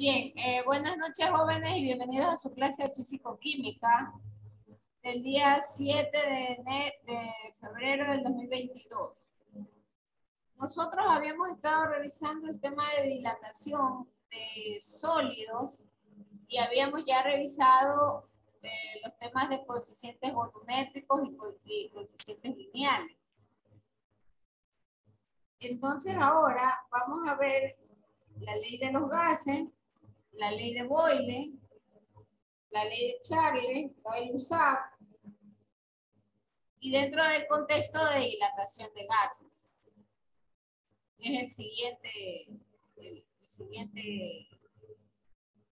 Bien, buenas noches jóvenes y bienvenidos a su clase de Físico-Química del día 7 de febrero del 2022. Nosotros habíamos estado revisando el tema de dilatación de sólidos y habíamos ya revisado los temas de coeficientes volumétricos y coeficientes lineales. Entonces ahora vamos a ver la ley de los gases, la ley de Boyle, la ley de Charles, Gay-Lussac, y dentro del contexto de dilatación de gases. Es el siguiente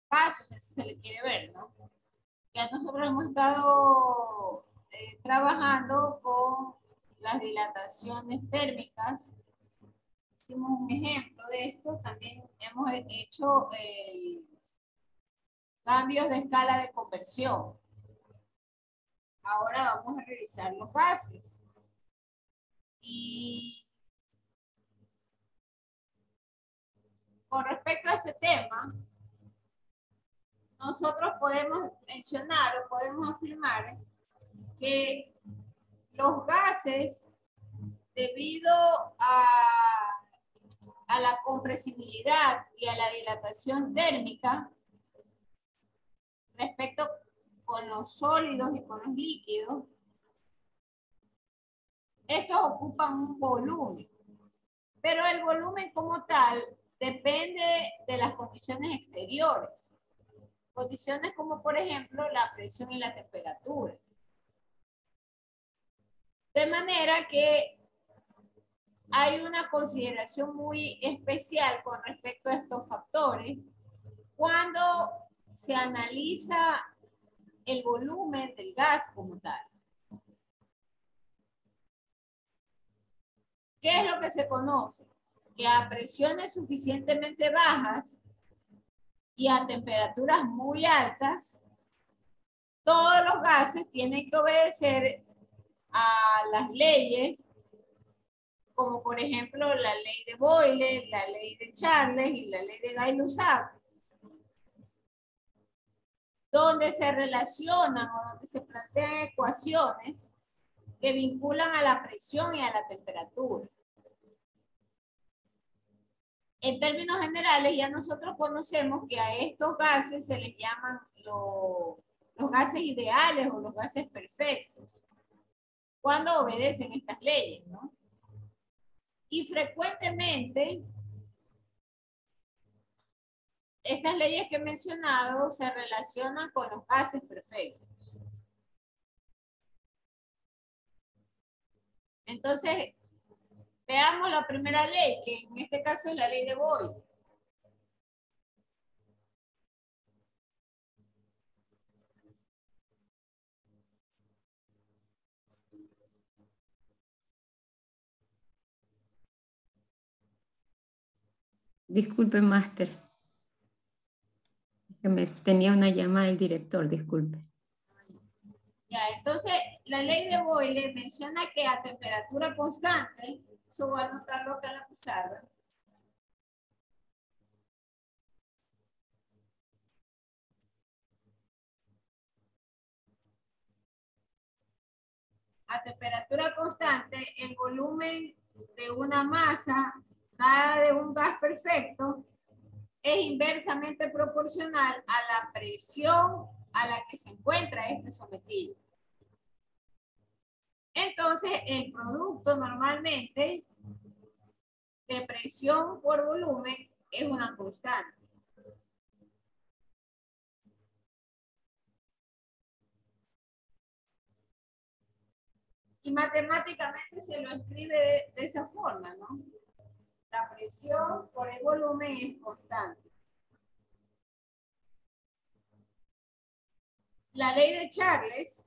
paso, si se le quiere ver, ¿no? Ya nosotros hemos estado trabajando con las dilataciones térmicas. Hicimos un ejemplo de esto. También hemos hecho cambios de escala de conversión. Ahora vamos a revisar los gases. Y con respecto a este tema, nosotros podemos mencionar o podemos afirmar que los gases, debido a la compresibilidad y a la dilatación térmica, respecto con los sólidos y con los líquidos, estos ocupan un volumen, pero el volumen como tal depende de las condiciones exteriores. Condiciones como, por ejemplo, la presión y la temperatura. De manera que hay una consideración muy especial con respecto a estos factores cuando se analiza el volumen del gas como tal. ¿Qué es lo que se conoce? Que a presiones suficientemente bajas y a temperaturas muy altas, todos los gases tienen que obedecer a las leyes, como por ejemplo la ley de Boyle, la ley de Charles y la ley de Gay-Lussac, donde se relacionan o donde se plantean ecuaciones que vinculan a la presión y a la temperatura. En términos generales, ya nosotros conocemos que a estos gases se les llaman los gases ideales o los gases perfectos, cuando obedecen estas leyes, ¿no? Y frecuentemente, estas leyes que he mencionado se relacionan con los gases perfectos. Entonces, veamos la primera ley, que en este caso es la ley de Boyle. Disculpe, máster. Tenía una llamada del director, disculpe. Ya, entonces, la ley de Boyle menciona que a temperatura constante, eso voy a anotarlo acá en la pizarra, a temperatura constante, el volumen de una masa dada de un gas perfecto es inversamente proporcional a la presión a la que se encuentra este sometido. Entonces, el producto normalmente de presión por volumen es una constante. Y matemáticamente se lo escribe de esa forma, ¿no? La presión por el volumen es constante. La ley de Charles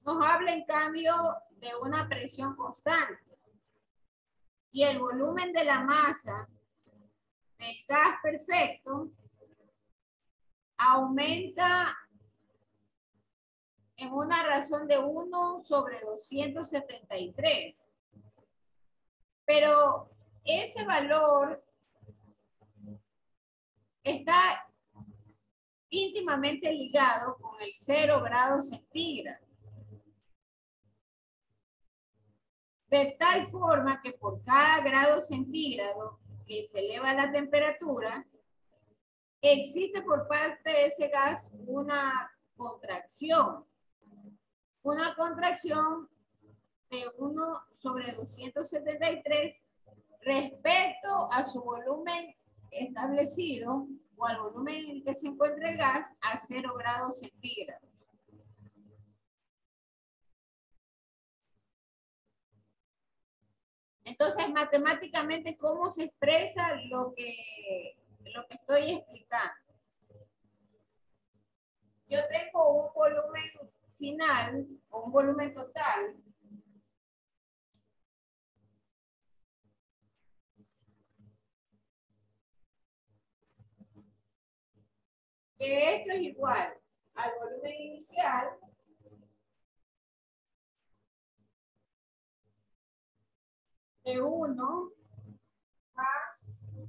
nos habla en cambio de una presión constante. Y el volumen de la masa del gas perfecto aumenta en una razón de 1 sobre 273. Pero ese valor está íntimamente ligado con el 0 grados centígrados. De tal forma que por cada grado centígrado que se eleva la temperatura, existe por parte de ese gas una contracción. Una contracción de 1 sobre 273 respecto a su volumen establecido o al volumen en el que se encuentra el gas a 0 grados centígrados. Entonces, matemáticamente, ¿cómo se expresa lo que estoy explicando? Yo tengo un volumen final o un volumen total que esto es igual al volumen inicial de 1 más 1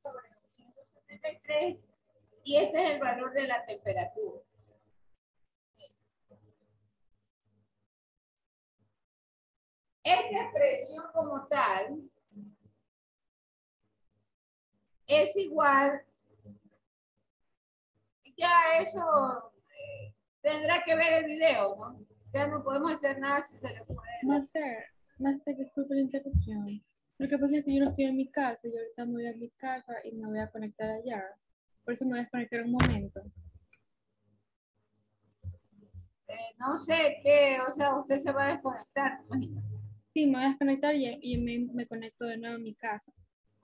sobre 273 y este es el valor de la temperatura. Esta expresión como tal es igual, ya eso tendrá que ver el video, ¿no? Ya no podemos hacer nada si se le fue. Master, disculpe la interrupción. Lo que pasa es que yo no estoy en mi casa y ahorita me voy a mi casa y me voy a conectar allá. Por eso me voy a desconectar un momento. No sé qué, o sea, usted se va a desconectar, ¿me imagino? Sí, me voy a desconectar y me conecto de nuevo a mi casa.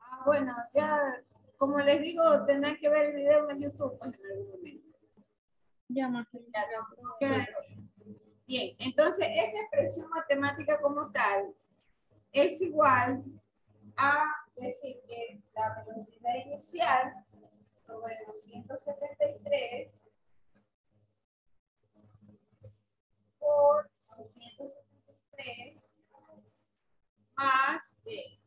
Ah, bueno, ya, como les digo, tendrán que ver el video en YouTube pues, en algún momento. Ya, Master. Ya, no queda de otra. Bien, entonces esta expresión matemática como tal es igual a decir que la velocidad inicial sobre 273 por 273 más de.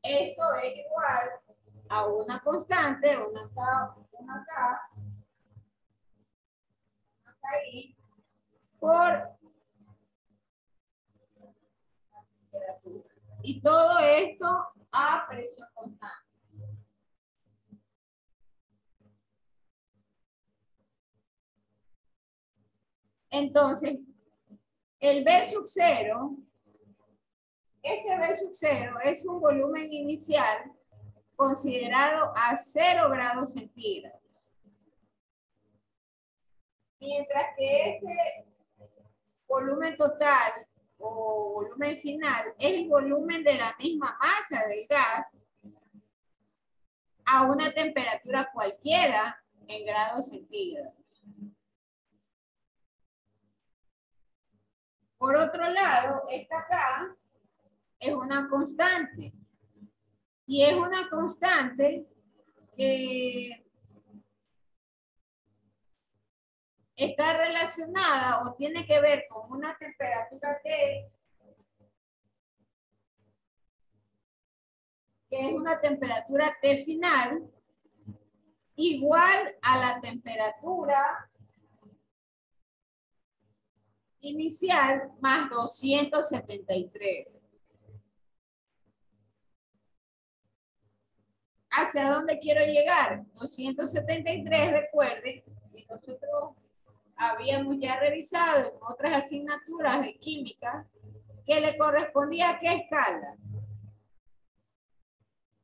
Esto es igual a una constante, una acá, ahí, por temperatura. Y todo esto a presión constante. Entonces, el B sub 0, este B sub 0 es un volumen inicial considerado a 0 grados centígrados. Mientras que este volumen total o volumen final es el volumen de la misma masa del gas a una temperatura cualquiera en grados centígrados. Por otro lado, esta acá es una constante. Y es una constante que está relacionada o tiene que ver con una temperatura T, que es una temperatura T final, igual a la temperatura inicial más 273. ¿Hacia dónde quiero llegar? 273, recuerden, y nosotros habíamos ya revisado en otras asignaturas de química que le correspondía a qué escala.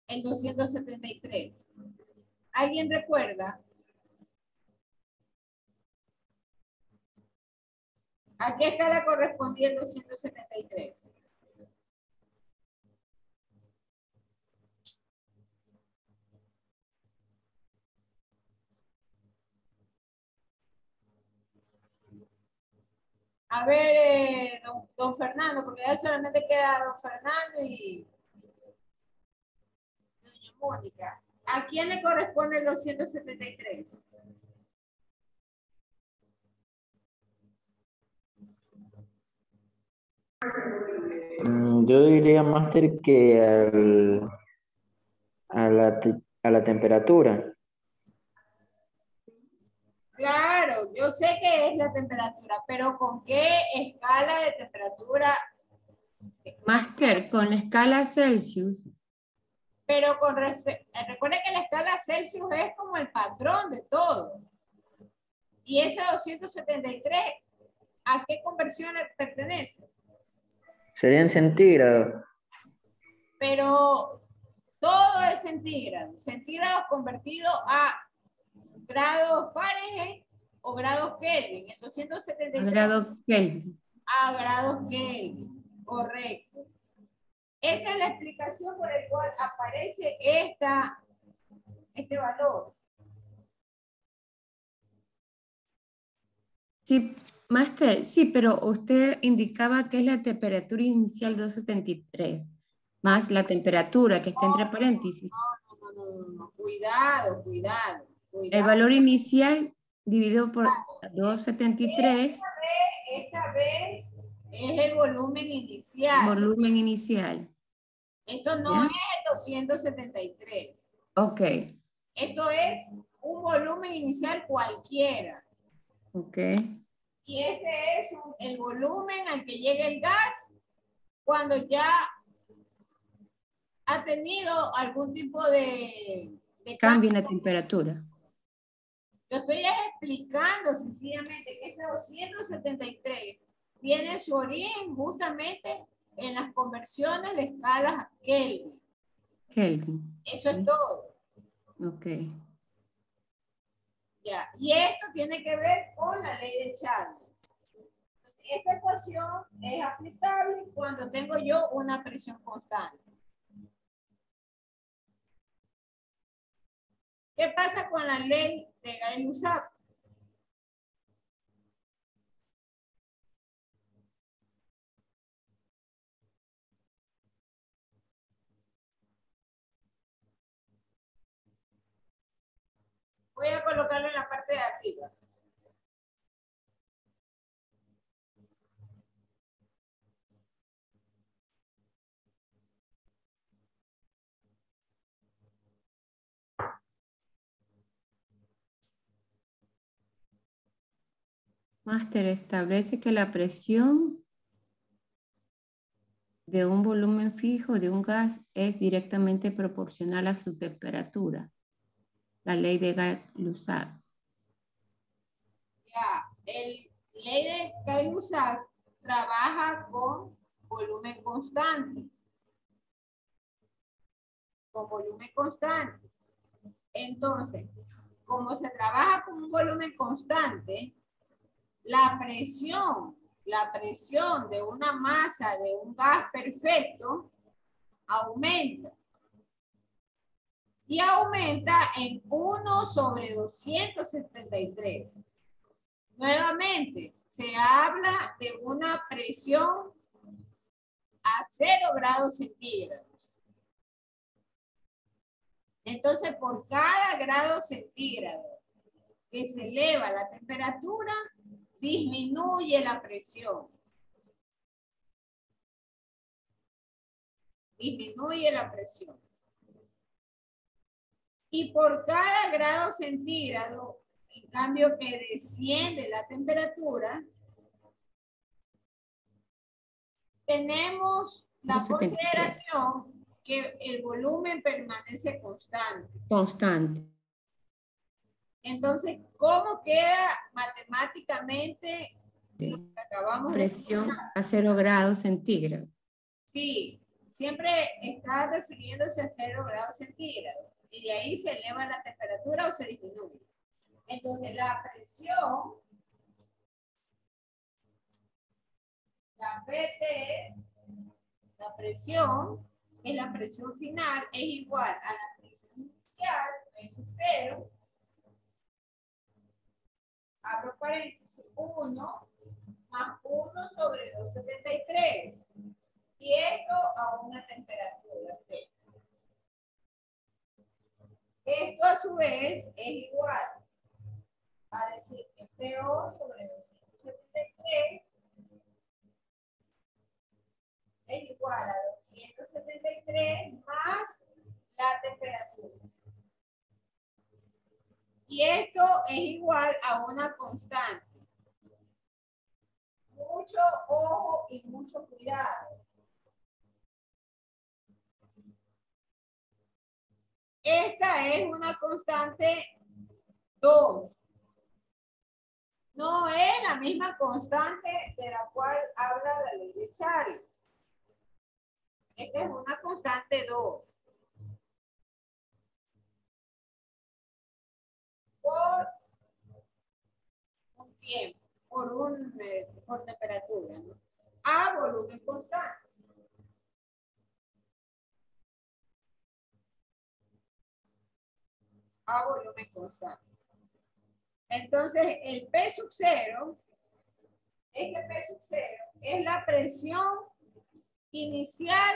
El 273. ¿Alguien recuerda? ¿A qué escala correspondía el 273? A ver, don Fernando, porque ya solamente queda don Fernando y doña Mónica. ¿A quién le corresponde el 273? Yo diría, máster, que a la temperatura. Claro, yo sé que es la temperatura, pero ¿con qué escala de temperatura? Máster, con la escala Celsius. Pero recuerden que la escala Celsius es como el patrón de todo. Y ese 273, ¿a qué conversión pertenece? Sería en centígrados. Pero todo es centígrados. Centígrados convertido a grados Fahrenheit o grados Kelvin. El 273 Grado Kelvin. a grados Kelvin. Correcto. Esa es la explicación por la cual aparece este valor. Sí, máster, sí, pero usted indicaba que es la temperatura inicial 273, más la temperatura que está entre paréntesis. No. Cuidado. El valor inicial dividido por 273, Esta vez es el volumen inicial. volumen inicial. Esto no ¿Ya? es el 273. Ok, Esto es un volumen inicial cualquiera. ok. Y este es el volumen al que llega el gas cuando ya ha tenido algún tipo de Cambio en la temperatura. Yo estoy explicando sencillamente que este 273 tiene su origen justamente en las conversiones de escalas Kelvin. Kelvin. Eso es todo. Ok. Ya. Y esto tiene que ver con la ley de Chalmers. Esta ecuación es aplicable cuando tengo yo una presión constante. ¿Qué pasa con la ley de Gay-Lussac? Voy a colocarlo en la parte de arriba. Máster, establece que la presión de un volumen fijo de un gas es directamente proporcional a su temperatura. La ley de Gay-Lussac. Ya, el ley de Gay-Lussac trabaja con volumen constante. Con volumen constante. Entonces, como se trabaja con un volumen constante, la presión de una masa de un gas perfecto aumenta. Y aumenta en 1 sobre 273. Nuevamente, se habla de una presión a 0 grados centígrados. Entonces, por cada grado centígrado que se eleva la temperatura, disminuye la presión. Disminuye la presión. Y por cada grado centígrado, en cambio que desciende la temperatura, tenemos la 273. consideración que el volumen permanece constante. Constante. Entonces, ¿cómo queda matemáticamente lo que acabamos de Presión explicar? a 0 grados centígrados. Sí, siempre está refiriéndose a 0 grados centígrados. Y de ahí se eleva la temperatura o se disminuye. Entonces, la presión, la PT, la presión, es la presión final, es igual a la presión inicial, es 0, abro paréntesis, 1 más 1 sobre 273. Y esto a una temperatura T. Esto a su vez es igual a decir que PO sobre 273 es igual a 273 más la temperatura. Y esto es igual a una constante. Mucho ojo y mucho cuidado. Esta es una constante 2. No es la misma constante de la cual habla la ley de Charles. Esta es una constante 2. Por un tiempo, por temperatura, ¿no? A volumen constante. A volumen constante. Entonces, el P sub 0, este P sub 0 es la presión inicial,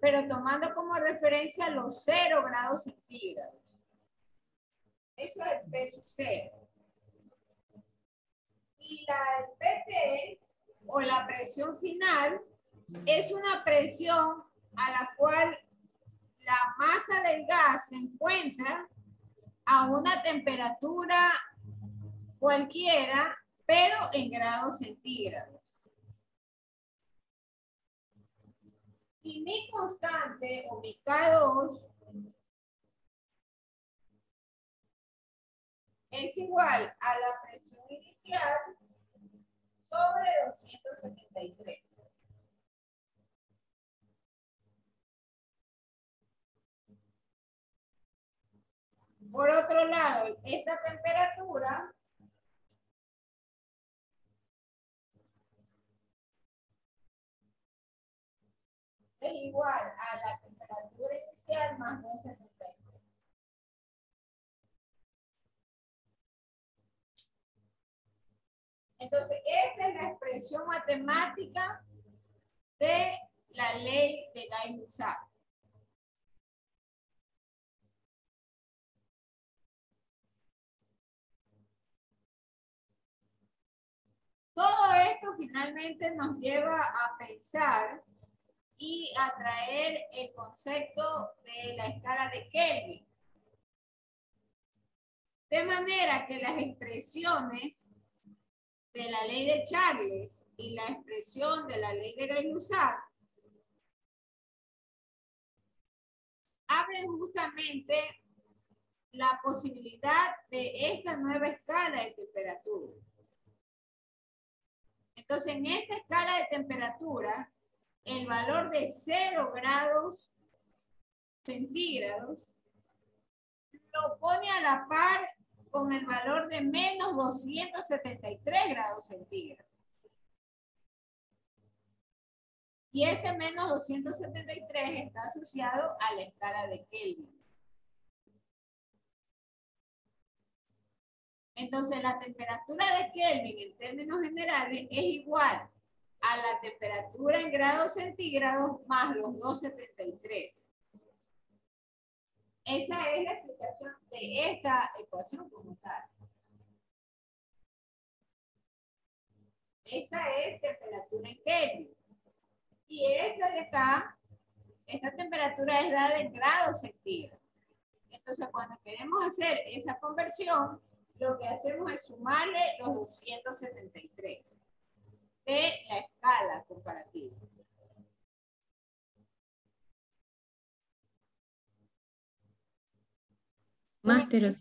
pero tomando como referencia los 0 grados centígrados. Eso es el P sub 0. Y el PT, o la presión final, es una presión a la cual la masa del gas se encuentra a una temperatura cualquiera, pero en grados centígrados. Y mi constante, o mi K2, es igual a la presión inicial sobre 273. Por otro lado, esta temperatura es igual a la temperatura inicial más 273. Entonces, esta es la expresión matemática de la ley de Lay-Lussat. Todo esto finalmente nos lleva a pensar y a traer el concepto de la escala de Kelvin. De manera que las expresiones de la ley de Charles y la expresión de la ley de Lay-Lussat abren justamente la posibilidad de esta nueva escala de temperatura. Entonces, en esta escala de temperatura, el valor de 0 grados centígrados lo pone a la par con el valor de menos 273 grados centígrados. Y ese menos 273 está asociado a la escala de Kelvin. Entonces, la temperatura de Kelvin en términos generales es igual a la temperatura en grados centígrados más los 273. Esa es la explicación de esta ecuación como tal. Esta es temperatura en Kelvin. Y esta de acá, esta temperatura es dada en grados centígrados. Entonces, cuando queremos hacer esa conversión, lo que hacemos es sumarle los 273 de la escala comparativa. Máster,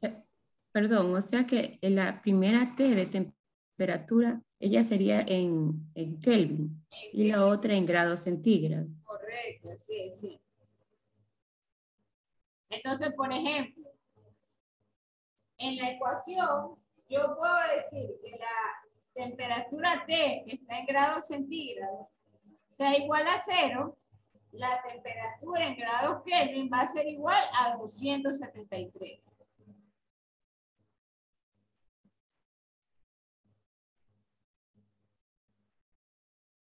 perdón, o sea que la primera T de temperatura, ella sería en Kelvin y la otra en grados centígrados. Correcto, sí, sí. Entonces, por ejemplo, en la ecuación, yo puedo decir que la temperatura T, que está en grados centígrados, sea igual a 0, la temperatura en grados Kelvin va a ser igual a 273.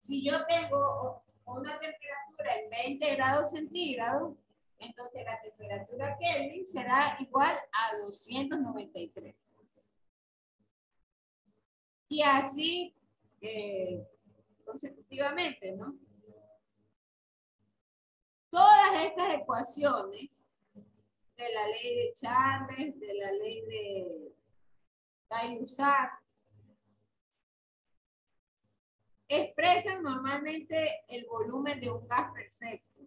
Si yo tengo una temperatura en 20 grados centígrados, Entonces la temperatura Kelvin será igual a 293. Y así consecutivamente, ¿no? Todas estas ecuaciones de la ley de Charles, de la ley de Gay-Lussac, expresan normalmente el volumen de un gas perfecto.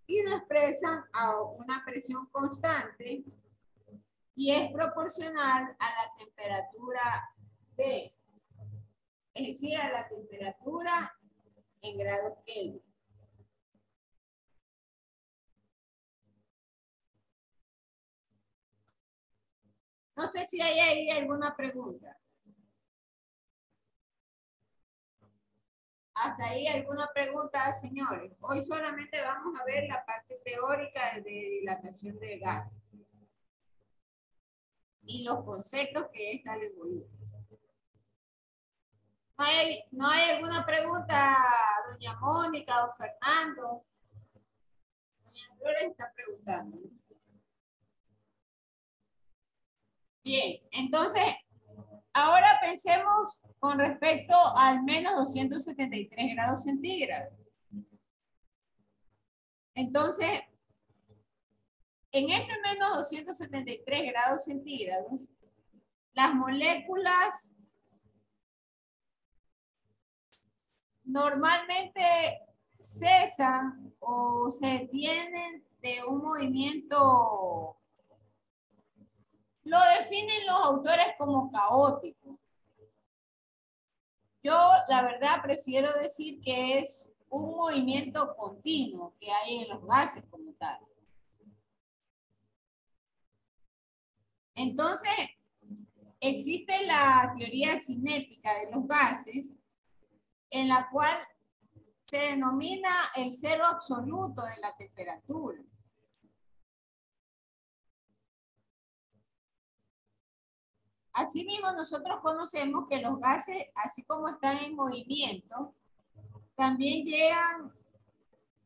Y lo expresan a una presión constante y es proporcional a la temperatura T, es decir, a la temperatura en grados Kelvin. No sé si hay ahí alguna pregunta. Hasta ahí alguna pregunta, señores. Hoy solamente vamos a ver la parte teórica de dilatación del gas y los conceptos que esta le involucra. ¿No hay alguna pregunta, doña Mónica o Fernando? Doña Dolores está preguntando. Bien, entonces, ahora pensemos con respecto al menos 273 grados centígrados. Entonces, en este menos 273 grados centígrados, las moléculas normalmente cesan o se detienen de un movimiento, lo definen los autores como caótico. Yo, la verdad, prefiero decir que es un movimiento continuo que hay en los gases como tal. Entonces, existe la teoría cinética de los gases, en la cual se denomina el cero absoluto de la temperatura. Asimismo, nosotros conocemos que los gases, así como están en movimiento, también llegan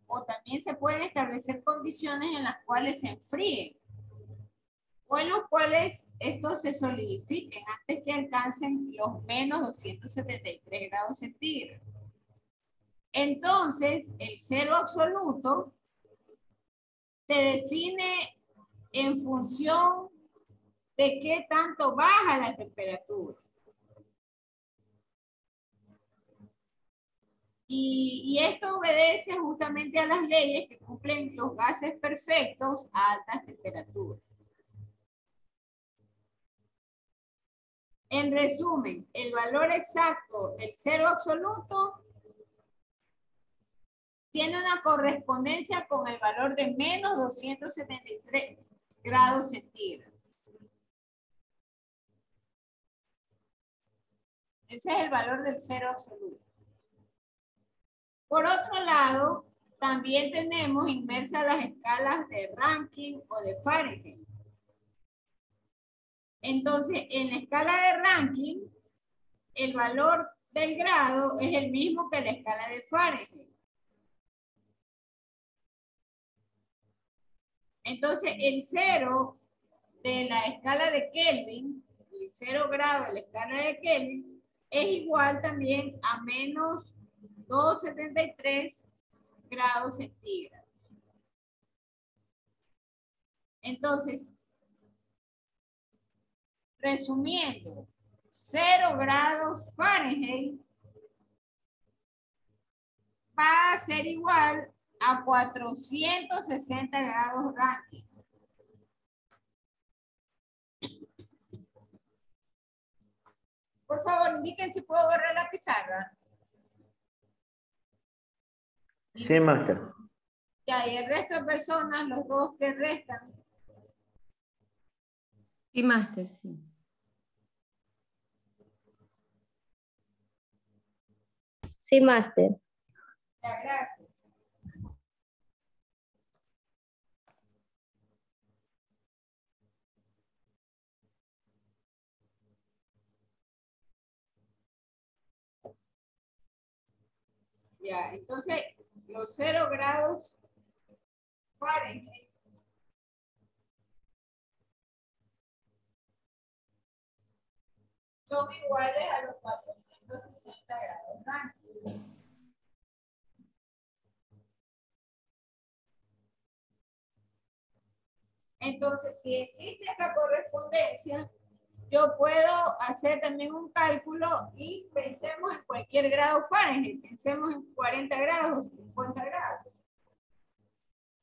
o también se pueden establecer condiciones en las cuales se enfríen o en los cuales estos se solidifiquen antes que alcancen los menos 273 grados centígrados. Entonces, el cero absoluto se define en función de qué tanto baja la temperatura. Y esto obedece justamente a las leyes que cumplen los gases perfectos a altas temperaturas. En resumen, el valor exacto del cero absoluto tiene una correspondencia con el valor de menos 273 grados centígrados. Ese es el valor del cero absoluto. Por otro lado, también tenemos inmersas las escalas de Rankine o de Fahrenheit. Entonces, en la escala de Rankine, el valor del grado es el mismo que la escala de Fahrenheit. Entonces, el cero de la escala de Kelvin, el 0 grado de la escala de Kelvin, es igual también a menos 273 grados centígrados. Entonces, resumiendo, 0 grados Fahrenheit va a ser igual a 460 grados Rankine. Por favor, indiquen si puedo borrar la pizarra. Sí, máster. Ya, y el resto de personas, los dos que restan. Sí, máster, sí. Sí, máster. Ya, gracias. Ya, entonces, los 0 grados Fahrenheit son iguales a los 460 grados Fahrenheit. Entonces, si existe esta correspondencia, yo puedo hacer también un cálculo y pensemos en cualquier grado Fahrenheit, pensemos en 40 grados o 50 grados.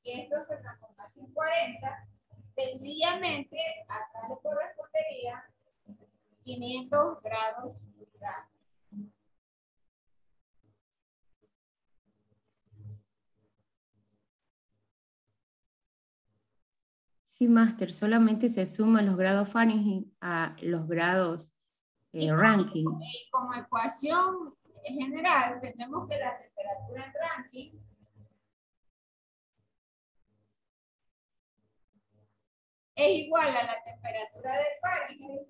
Y esto se transforma en 40, sencillamente acá le correspondería 500 grados. Sí, máster, solamente se suman los grados Fahrenheit a los grados Rankine. Y como ecuación general, tenemos que la temperatura en Rankine es igual a la temperatura de Fahrenheit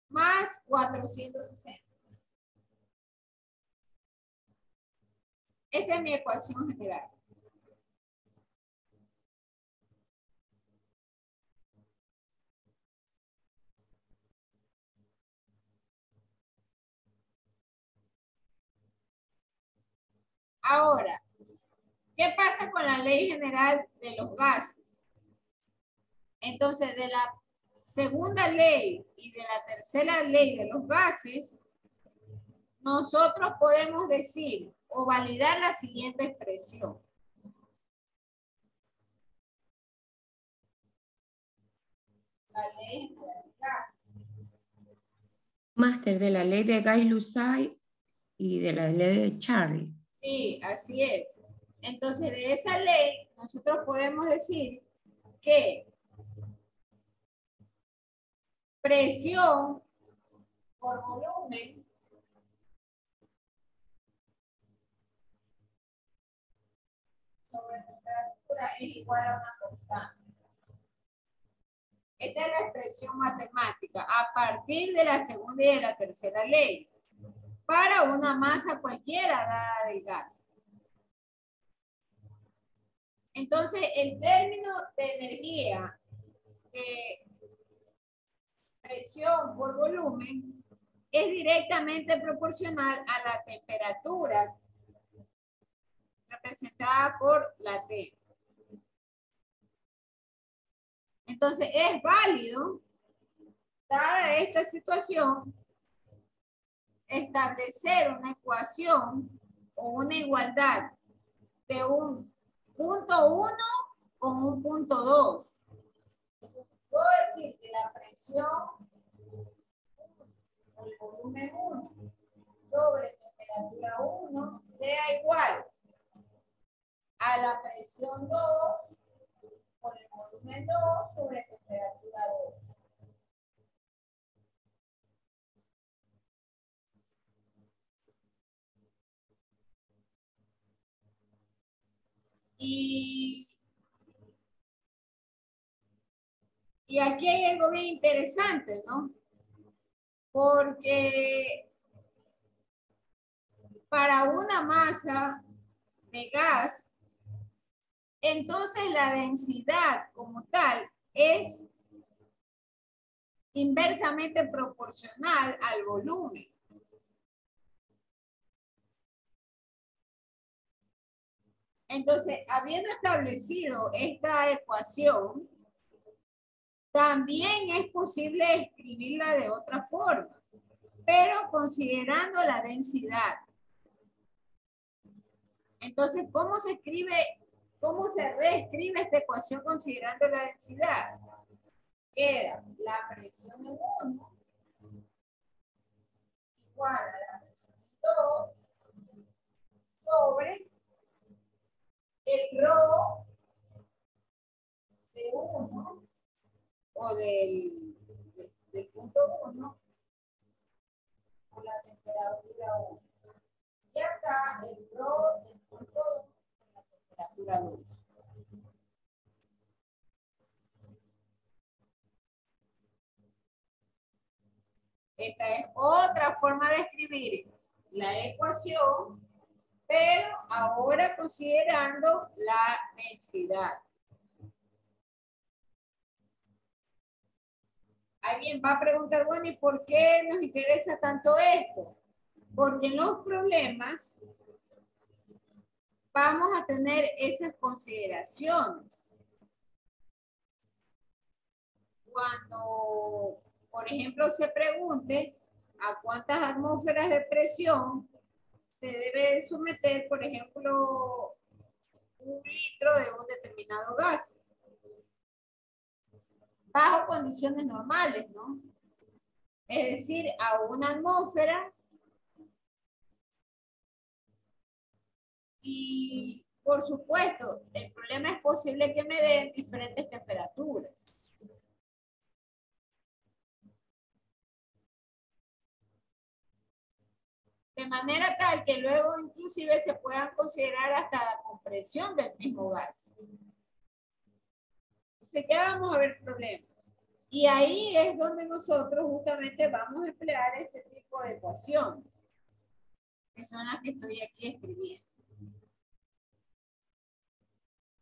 más 460. Esta es mi ecuación general. Ahora, ¿qué pasa con la ley general de los gases? Entonces, de la segunda ley y de la tercera ley de los gases, nosotros podemos decir o validar la siguiente expresión. La ley general de gases. Máster, de la ley de Gay-Lussac y de la ley de Charlie. Sí, así es. Entonces, de esa ley, nosotros podemos decir que presión por volumen sobre temperatura es igual a una constante. Esta es la expresión matemática a partir de la segunda y de la tercera ley para una masa cualquiera dada del gas. Entonces, el término de energía de presión por volumen es directamente proporcional a la temperatura representada por la T. Entonces, es válido, dada esta situación, establecer una ecuación o una igualdad de un punto 1 con un punto 2. Entonces, puedo decir que la presión o el volumen 1 sobre temperatura 1 sea igual a la presión 2 por el volumen 2 sobre temperatura 2. Y aquí hay algo bien interesante, ¿no? Porque para una masa de gas, entonces la densidad como tal es inversamente proporcional al volumen. Entonces, habiendo establecido esta ecuación, también es posible escribirla de otra forma, pero considerando la densidad. Entonces, ¿cómo se escribe, cómo se reescribe esta ecuación considerando la densidad? Queda la presión en 1 igual a la presión en 2 sobre el rho de 1 o del punto 1 por la temperatura 1. Y acá el rho del punto 1 por la temperatura 2. Esta es otra forma de escribir miren, la ecuación, pero ahora considerando la densidad. Alguien va a preguntar, bueno, ¿y por qué nos interesa tanto esto? Porque en los problemas vamos a tener esas consideraciones. Cuando, por ejemplo, se pregunte a cuántas atmósferas de presión se debe someter, por ejemplo, 1 litro de un determinado gas. Bajo condiciones normales, ¿no? Es decir, a una atmósfera y, por supuesto, el problema es posible que me den diferentes temperaturas. De manera tal que luego inclusive se puedan considerar hasta la compresión del mismo gas. Entonces ya vamos a ver problemas. Y ahí es donde nosotros justamente vamos a emplear este tipo de ecuaciones, que son las que estoy aquí escribiendo.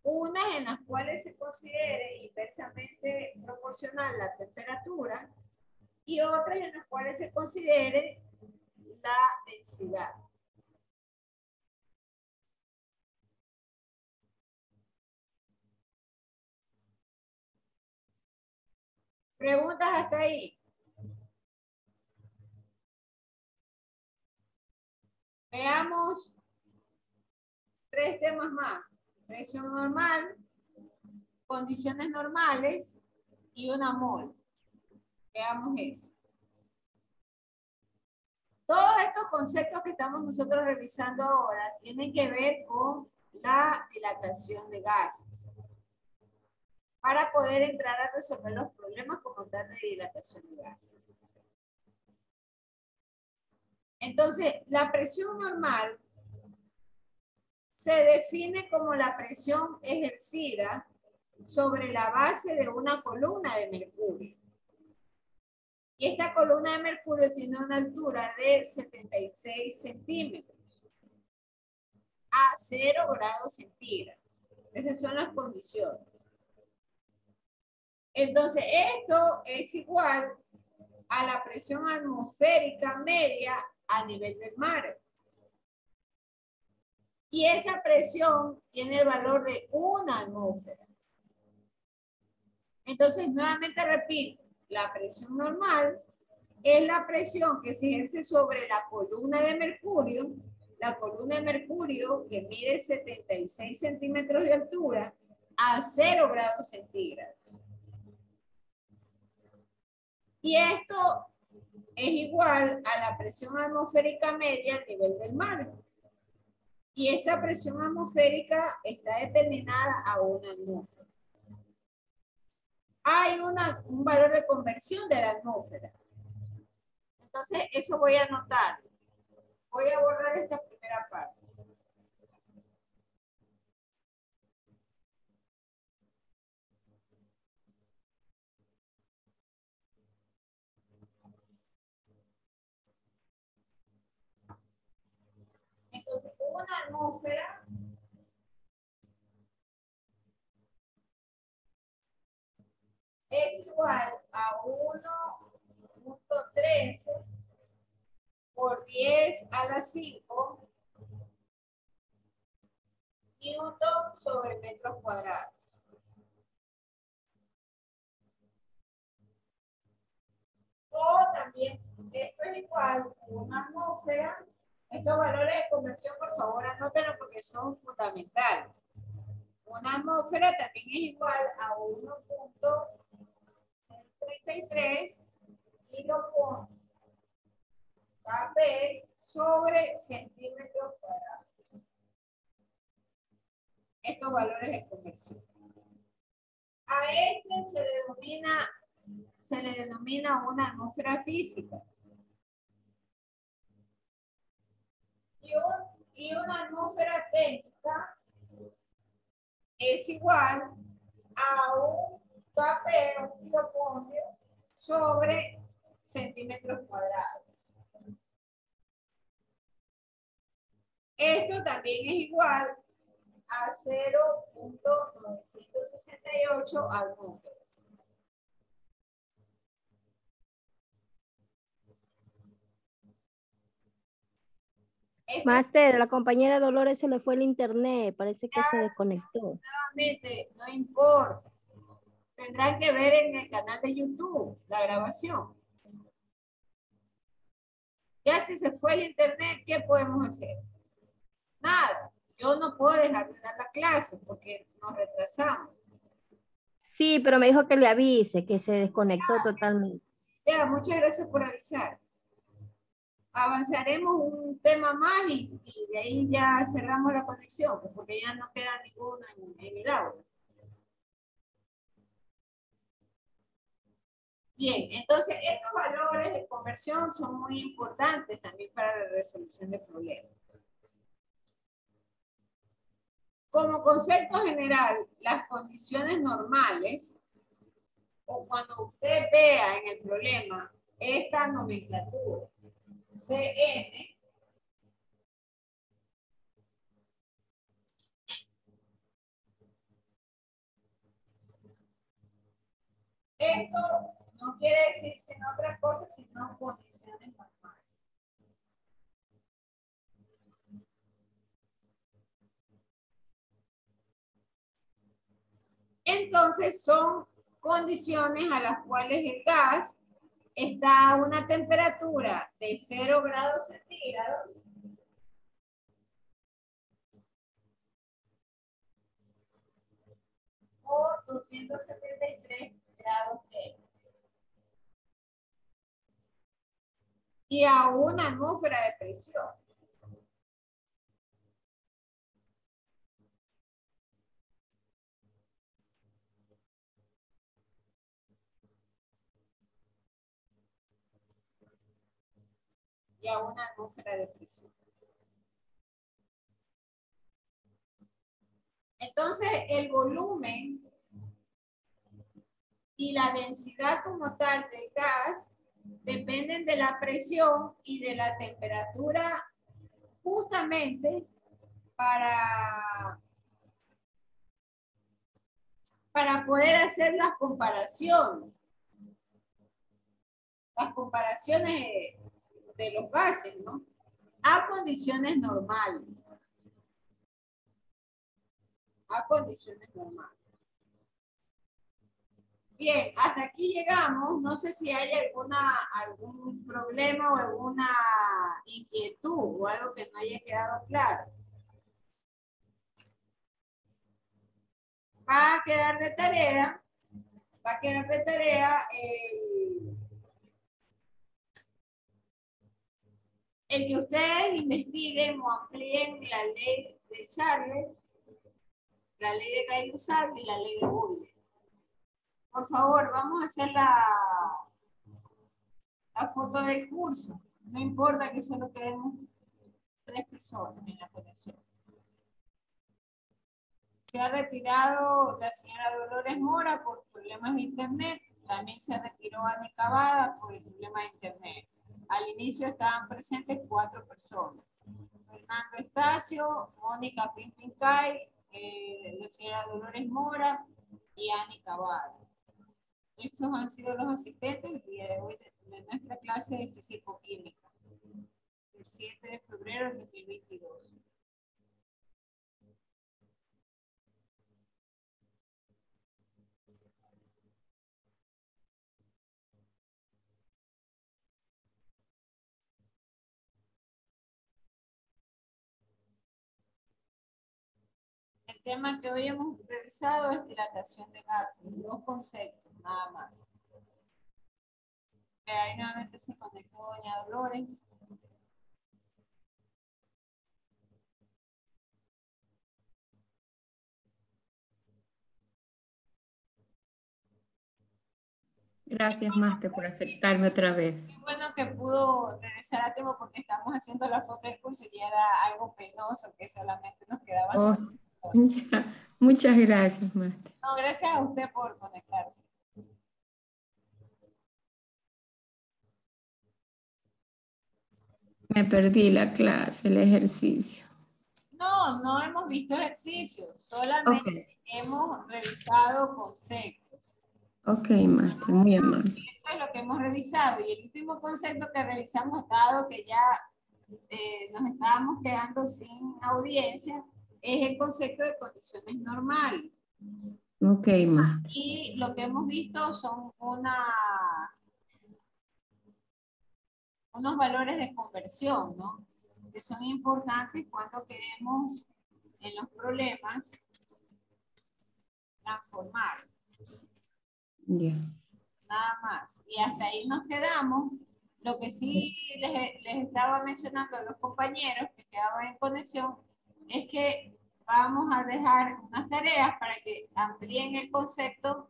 Unas en las cuales se considere inversamente proporcional la temperatura y otras en las cuales se considere la densidad. ¿Preguntas hasta ahí? Veamos 3 temas más. Presión normal, condiciones normales y una mol. Veamos eso. Todos estos conceptos que estamos nosotros revisando ahora tienen que ver con la dilatación de gases. Para poder entrar a resolver los problemas como tal de dilatación de gases. Entonces, la presión normal se define como la presión ejercida sobre la base de una columna de mercurio. Y esta columna de mercurio tiene una altura de 76 centímetros a 0 grados centígrados. Esas son las condiciones. Entonces, esto es igual a la presión atmosférica media a nivel del mar. Y esa presión tiene el valor de una atmósfera. Entonces, nuevamente repito, la presión normal es la presión que se ejerce sobre la columna de mercurio. La columna de mercurio que mide 76 centímetros de altura a 0 grados centígrados. Y esto es igual a la presión atmosférica media al nivel del mar. Y esta presión atmosférica está determinada a una atmósfera. Hay un valor de conversión de la atmósfera. Entonces, eso voy a anotar. Voy a borrar esta primera parte. Entonces, una atmósfera es igual a 1.13 por 10 a la 5 newton sobre metros cuadrados. O también, esto es igual a una atmósfera. Estos valores de conversión, por favor, anótenlos porque son fundamentales. Una atmósfera también es igual a 1.33 kilopascal sobre centímetros cuadrados. Estos valores de conversión. A este se le denomina una atmósfera física. Y una atmósfera técnica es igual a un kp, un kilopascal sobre centímetros cuadrados. Esto también es igual a 0.968 atmósferas. Máster, la compañera Dolores se le fue el internet, parece que se desconectó. Nuevamente, no importa. Tendrán que ver en el canal de YouTube la grabación. Ya si se fue el internet, ¿qué podemos hacer? Nada. Yo no puedo dejar de dar la clase porque nos retrasamos. Sí, pero me dijo que le avise, que se desconectó totalmente. Ya, muchas gracias por avisar. Avanzaremos un tema más y de ahí ya cerramos la conexión, porque ya no queda ninguno en el aula. Bien, entonces estos valores de conversión son muy importantes también para la resolución de problemas. Como concepto general, las condiciones normales, o cuando usted vea en el problema esta nomenclatura, CN, esto no quiere decir sino otra cosa, sino condiciones normales. Entonces son condiciones a las cuales el gas está a una temperatura de 0 grados centígrados por 273 grados Kelvin. Y a una atmósfera de presión. Y a una atmósfera de presión. Entonces, el volumen y la densidad como tal del gas dependen de la presión y de la temperatura justamente para poder hacer las comparaciones de los gases, ¿no? A condiciones normales. A condiciones normales. Bien, hasta aquí llegamos. No sé si hay algún problema o alguna inquietud o algo que no haya quedado claro. Va a quedar de tarea el que ustedes investiguen o amplíen la ley de Charles, la ley de Gay-Lussac y la ley de Boyle. Por favor, vamos a hacer la foto del curso. No importa que solo quedemos 3 personas en la conexión. Se ha retirado la señora Dolores Mora por problemas de internet. También se retiró Ani Cavada por el problema de internet. Al inicio estaban presentes 4 personas. Fernando Estacio, Mónica Pinpincay, la señora Dolores Mora y Ani Cavada. Estos han sido los asistentes del día de hoy de nuestra clase de Físico-Química, el 7 de febrero de 2022. El tema que hoy hemos revisado es dilatación de gases, 2 conceptos, nada más. Ahí nuevamente se conectó doña Dolores. Gracias, Máster, por aceptarme otra vez. Qué bueno que pudo regresar a tiempo porque estamos haciendo la foto del curso y era algo penoso que solamente nos quedaba. Oh, muchas gracias, Máster. No, gracias a usted por conectarse. Me perdí la clase, el ejercicio. No, no hemos visto ejercicios, solamente hemos revisado conceptos. Ok, maestra, muy amable. Esto es lo que hemos revisado. Y el último concepto que revisamos, dado que ya nos estábamos quedando sin audiencia, es el concepto de condiciones normales. Ok, maestra. Y lo que hemos visto son unos valores de conversión, ¿no? Que son importantes cuando queremos en los problemas transformar. Ya. Nada más. Y hasta ahí nos quedamos. Lo que sí les estaba mencionando a los compañeros que quedaban en conexión es que vamos a dejar unas tareas para que amplíen el concepto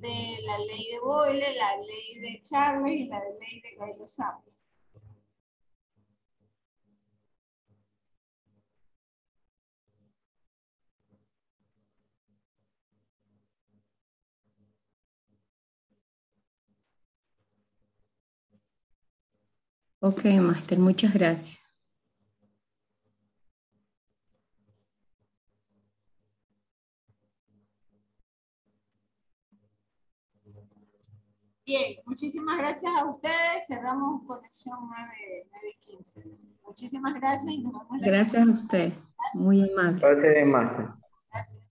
de la ley de Boyle, la ley de Charles y la ley de Gay-Lussac. Ok, maestra, muchas gracias. Bien, muchísimas gracias a ustedes. Cerramos conexión 9:15. Muchísimas gracias y nos vemos la Gracias a usted. Muy amable. Parte de máster. Gracias.